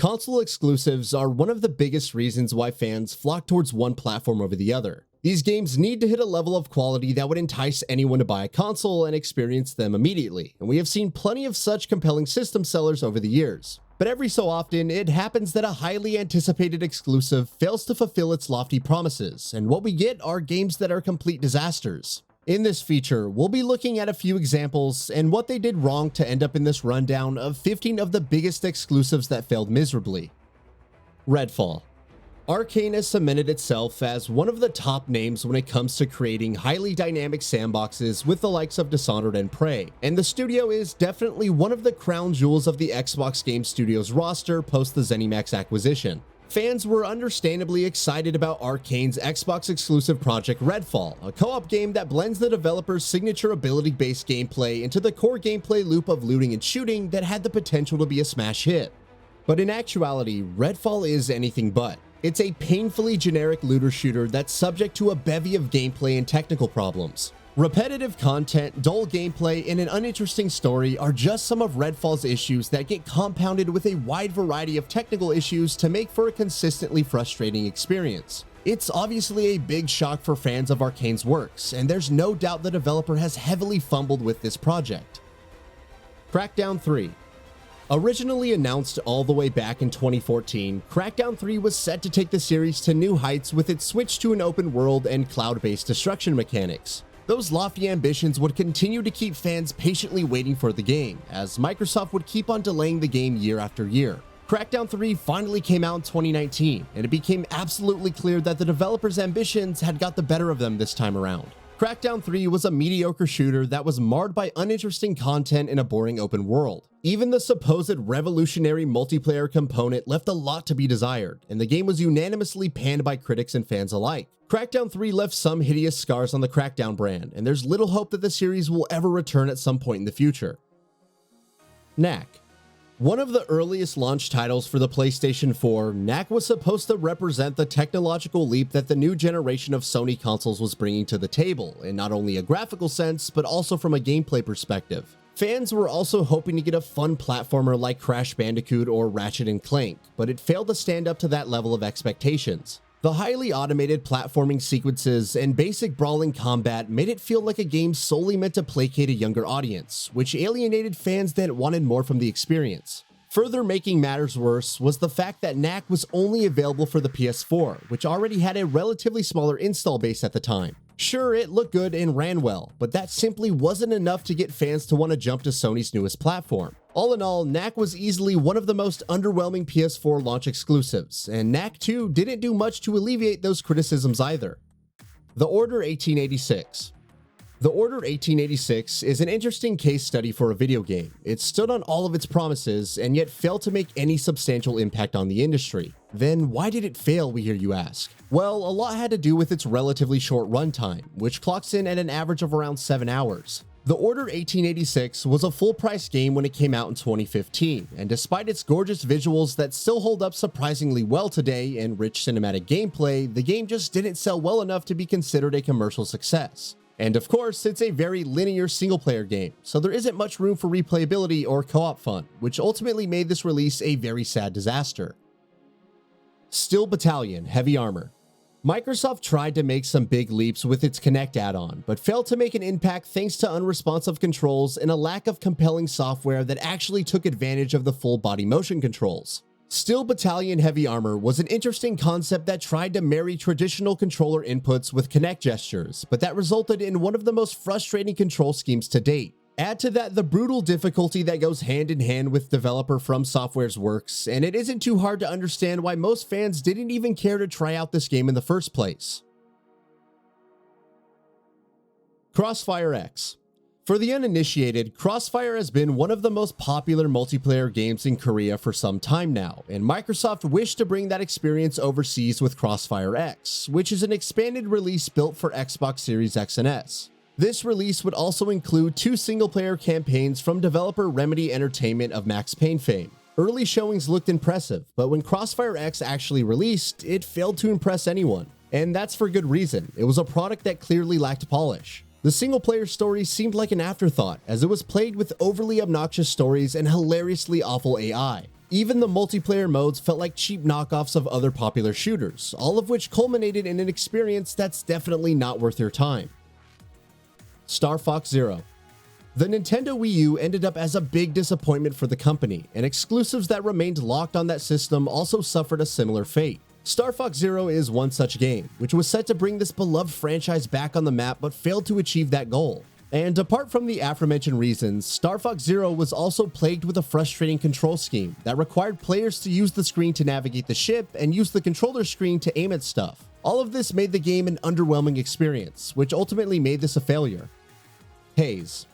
Console exclusives are one of the biggest reasons why fans flock towards one platform over the other. These games need to hit a level of quality that would entice anyone to buy a console and experience them immediately, and we have seen plenty of such compelling system sellers over the years. But every so often, it happens that a highly anticipated exclusive fails to fulfill its lofty promises, and what we get are games that are complete disasters. In this feature, we'll be looking at a few examples and what they did wrong to end up in this rundown of 15 of the biggest exclusives that failed miserably. Redfall. Arcane has cemented itself as one of the top names when it comes to creating highly dynamic sandboxes with the likes of Dishonored and Prey, and the studio is definitely one of the crown jewels of the Xbox Game Studios roster post the ZeniMax acquisition. Fans were understandably excited about Arcane's Xbox exclusive project Redfall, a co-op game that blends the developer's signature ability-based gameplay into the core gameplay loop of looting and shooting that had the potential to be a smash hit. But in actuality, Redfall is anything but. It's a painfully generic looter shooter that's subject to a bevy of gameplay and technical problems. Repetitive content, dull gameplay, and an uninteresting story are just some of Redfall's issues that get compounded with a wide variety of technical issues to make for a consistently frustrating experience. It's obviously a big shock for fans of Arcane's works, and there's no doubt the developer has heavily fumbled with this project. Crackdown III. Originally announced all the way back in 2014, Crackdown 3 was set to take the series to new heights with its switch to an open world and cloud-based destruction mechanics. Those lofty ambitions would continue to keep fans patiently waiting for the game, as Microsoft would keep on delaying the game year after year. Crackdown 3 finally came out in 2019, and it became absolutely clear that the developer's ambitions had got the better of them this time around. Crackdown 3 was a mediocre shooter that was marred by uninteresting content in a boring open world. Even the supposed revolutionary multiplayer component left a lot to be desired, and the game was unanimously panned by critics and fans alike. Crackdown 3 left some hideous scars on the Crackdown brand, and there's little hope that the series will ever return at some point in the future. Knack. One of the earliest launch titles for the PlayStation 4, Knack was supposed to represent the technological leap that the new generation of Sony consoles was bringing to the table, in not only a graphical sense, but also from a gameplay perspective. Fans were also hoping to get a fun platformer like Crash Bandicoot or Ratchet & Clank, but it failed to stand up to that level of expectations. The highly automated platforming sequences and basic brawling combat made it feel like a game solely meant to placate a younger audience, which alienated fans that wanted more from the experience. Further making matters worse was the fact that Knack was only available for the PS4, which already had a relatively smaller install base at the time. Sure, it looked good and ran well, but that simply wasn't enough to get fans to want to jump to Sony's newest platform. All in all, Knack was easily one of the most underwhelming PS4 launch exclusives, and Knack 2 didn't do much to alleviate those criticisms either. The Order 1886. The Order 1886 is an interesting case study for a video game. It stood on all of its promises and yet failed to make any substantial impact on the industry. Then why did it fail, we hear you ask? Well, a lot had to do with its relatively short runtime, which clocks in at an average of around 7 hours. The Order 1886 was a full-price game when it came out in 2015, and despite its gorgeous visuals that still hold up surprisingly well today and rich cinematic gameplay, the game just didn't sell well enough to be considered a commercial success. And of course, it's a very linear single-player game, so there isn't much room for replayability or co-op fun, which ultimately made this release a very sad disaster. Steel Battalion Heavy Armor. Microsoft tried to make some big leaps with its Connect add-on, but failed to make an impact thanks to unresponsive controls and a lack of compelling software that actually took advantage of the full body motion controls. Steel Battalion Heavy Armor was an interesting concept that tried to marry traditional controller inputs with Connect gestures, but that resulted in one of the most frustrating control schemes to date. Add to that the brutal difficulty that goes hand in hand with developer From Software's works, and it isn't too hard to understand why most fans didn't even care to try out this game in the first place. Crossfire X. For the uninitiated, Crossfire has been one of the most popular multiplayer games in Korea for some time now, and Microsoft wished to bring that experience overseas with Crossfire X, which is an expanded release built for Xbox Series X and S. This release would also include 2 single-player campaigns from developer Remedy Entertainment of Max Payne fame. Early showings looked impressive, but when Crossfire X actually released, it failed to impress anyone. And that's for good reason. It was a product that clearly lacked polish. The single-player story seemed like an afterthought, as it was plagued with overly obnoxious stories and hilariously awful AI. Even the multiplayer modes felt like cheap knockoffs of other popular shooters, all of which culminated in an experience that's definitely not worth your time. Star Fox Zero. The Nintendo Wii U ended up as a big disappointment for the company, and exclusives that remained locked on that system also suffered a similar fate. Star Fox Zero is one such game, which was set to bring this beloved franchise back on the map but failed to achieve that goal. And apart from the aforementioned reasons, Star Fox Zero was also plagued with a frustrating control scheme that required players to use the screen to navigate the ship and use the controller screen to aim at stuff. All of this made the game an underwhelming experience, which ultimately made this a failure. Haze.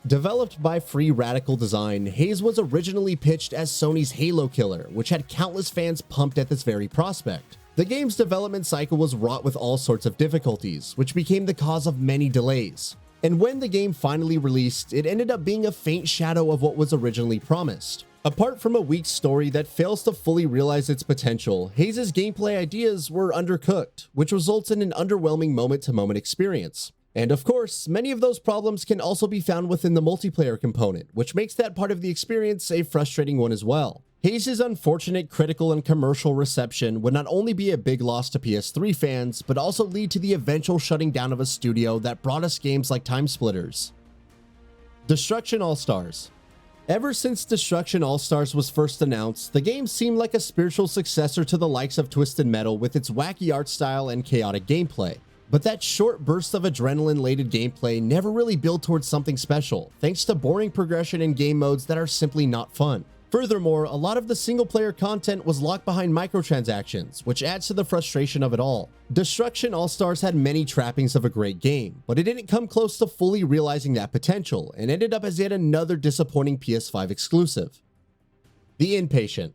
Developed by Free Radical Design, Haze was originally pitched as Sony's Halo killer, which had countless fans pumped at this very prospect. The game's development cycle was wrought with all sorts of difficulties, which became the cause of many delays. And when the game finally released, it ended up being a faint shadow of what was originally promised. Apart from a weak story that fails to fully realize its potential, Haze's gameplay ideas were undercooked, which results in an underwhelming moment-to-moment experience. And of course, many of those problems can also be found within the multiplayer component, which makes that part of the experience a frustrating one as well. Haze's unfortunate critical and commercial reception would not only be a big loss to PS3 fans, but also lead to the eventual shutting down of a studio that brought us games like Timesplitters. Destruction AllStars. Ever since Destruction AllStars was first announced, the game seemed like a spiritual successor to the likes of Twisted Metal with its wacky art style and chaotic gameplay. But that short burst of adrenaline-laden gameplay never really built towards something special, thanks to boring progression in game modes that are simply not fun. Furthermore, a lot of the single-player content was locked behind microtransactions, which adds to the frustration of it all. Destruction AllStars had many trappings of a great game, but it didn't come close to fully realizing that potential, and ended up as yet another disappointing PS5 exclusive. The Inpatient.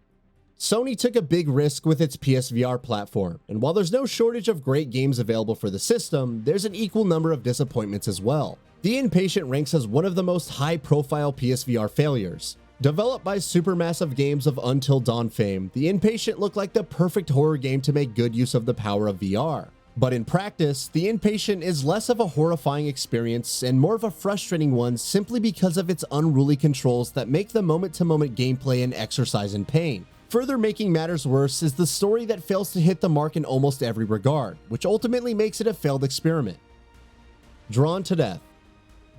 Sony took a big risk with its PSVR platform, and while there's no shortage of great games available for the system, there's an equal number of disappointments as well. The Inpatient ranks as one of the most high-profile PSVR failures. Developed by Supermassive Games of Until Dawn fame, The Inpatient looked like the perfect horror game to make good use of the power of VR. But in practice, The Inpatient is less of a horrifying experience and more of a frustrating one simply because of its unruly controls that make the moment-to-moment gameplay an exercise in pain. Further making matters worse is the story that fails to hit the mark in almost every regard, which ultimately makes it a failed experiment. Drawn to Death.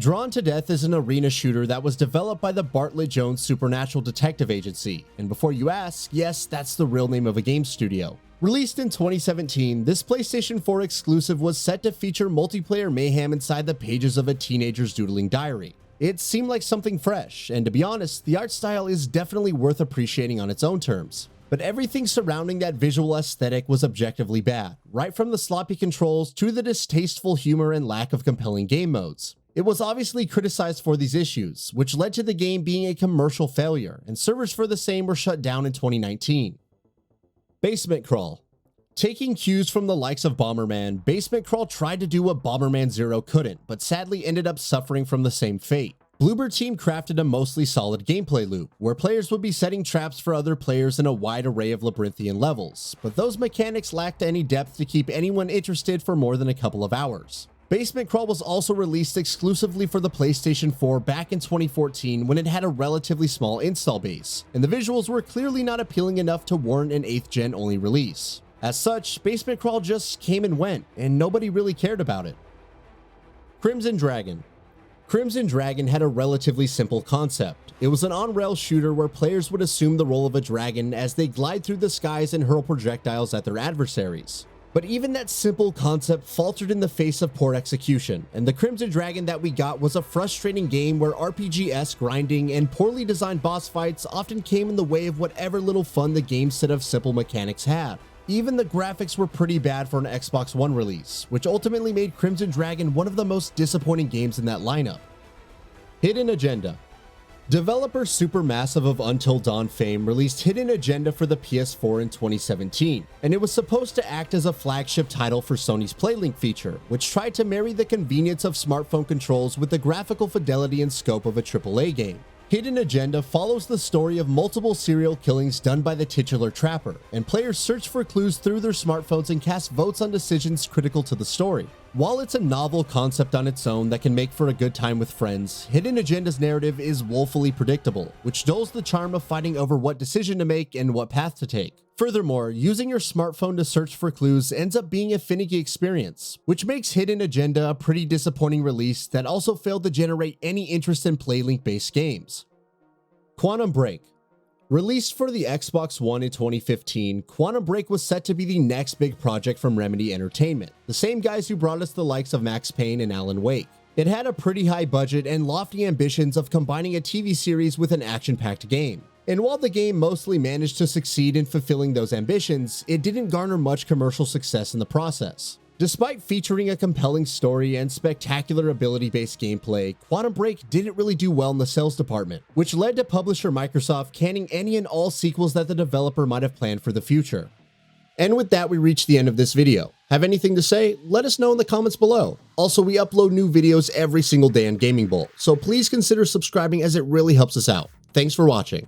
Drawn to Death is an arena shooter that was developed by the Bartlett Jones Supernatural Detective Agency, and before you ask, yes, that's the real name of a game studio. Released in 2017, this PlayStation 4 exclusive was set to feature multiplayer mayhem inside the pages of a teenager's doodling diary. It seemed like something fresh, and to be honest, the art style is definitely worth appreciating on its own terms. But everything surrounding that visual aesthetic was objectively bad, right from the sloppy controls to the distasteful humor and lack of compelling game modes. It was obviously criticized for these issues, which led to the game being a commercial failure, and servers for the same were shut down in 2019. Basement Crawl. Taking cues from the likes of Bomberman, Basement Crawl tried to do what Bomberman Zero couldn't, but sadly ended up suffering from the same fate. Bloober Team crafted a mostly solid gameplay loop, where players would be setting traps for other players in a wide array of labyrinthian levels, but those mechanics lacked any depth to keep anyone interested for more than a couple of hours. Basement Crawl was also released exclusively for the PlayStation 4 back in 2014 when it had a relatively small install base, and the visuals were clearly not appealing enough to warrant an 8th gen only release. As such, Basement Crawl just came and went, and nobody really cared about it. Crimson Dragon. Crimson Dragon had a relatively simple concept. It was an on-rail shooter where players would assume the role of a dragon as they glide through the skies and hurl projectiles at their adversaries. But even that simple concept faltered in the face of poor execution, and the Crimson Dragon that we got was a frustrating game where RPG-esque grinding and poorly designed boss fights often came in the way of whatever little fun the game's set of simple mechanics had. Even the graphics were pretty bad for an Xbox One release, which ultimately made Crimson Dragon one of the most disappointing games in that lineup. Hidden Agenda. Developer Supermassive of Until Dawn fame released Hidden Agenda for the PS4 in 2017, and it was supposed to act as a flagship title for Sony's PlayLink feature, which tried to marry the convenience of smartphone controls with the graphical fidelity and scope of a AAA game. Hidden Agenda follows the story of multiple serial killings done by the titular trapper, and players search for clues through their smartphones and cast votes on decisions critical to the story. While it's a novel concept on its own that can make for a good time with friends, Hidden Agenda's narrative is woefully predictable, which dulls the charm of fighting over what decision to make and what path to take. Furthermore, using your smartphone to search for clues ends up being a finicky experience, which makes Hidden Agenda a pretty disappointing release that also failed to generate any interest in Playlink-based games. Quantum Break. Released for the Xbox One in 2015, Quantum Break was set to be the next big project from Remedy Entertainment, the same guys who brought us the likes of Max Payne and Alan Wake. It had a pretty high budget and lofty ambitions of combining a TV series with an action-packed game. And while the game mostly managed to succeed in fulfilling those ambitions, it didn't garner much commercial success in the process. Despite featuring a compelling story and spectacular ability-based gameplay, Quantum Break didn't really do well in the sales department, which led to publisher Microsoft canning any and all sequels that the developer might have planned for the future. And with that, we reach the end of this video. Have anything to say? Let us know in the comments below. Also, we upload new videos every single day on GamingBolt, so please consider subscribing as it really helps us out. Thanks for watching.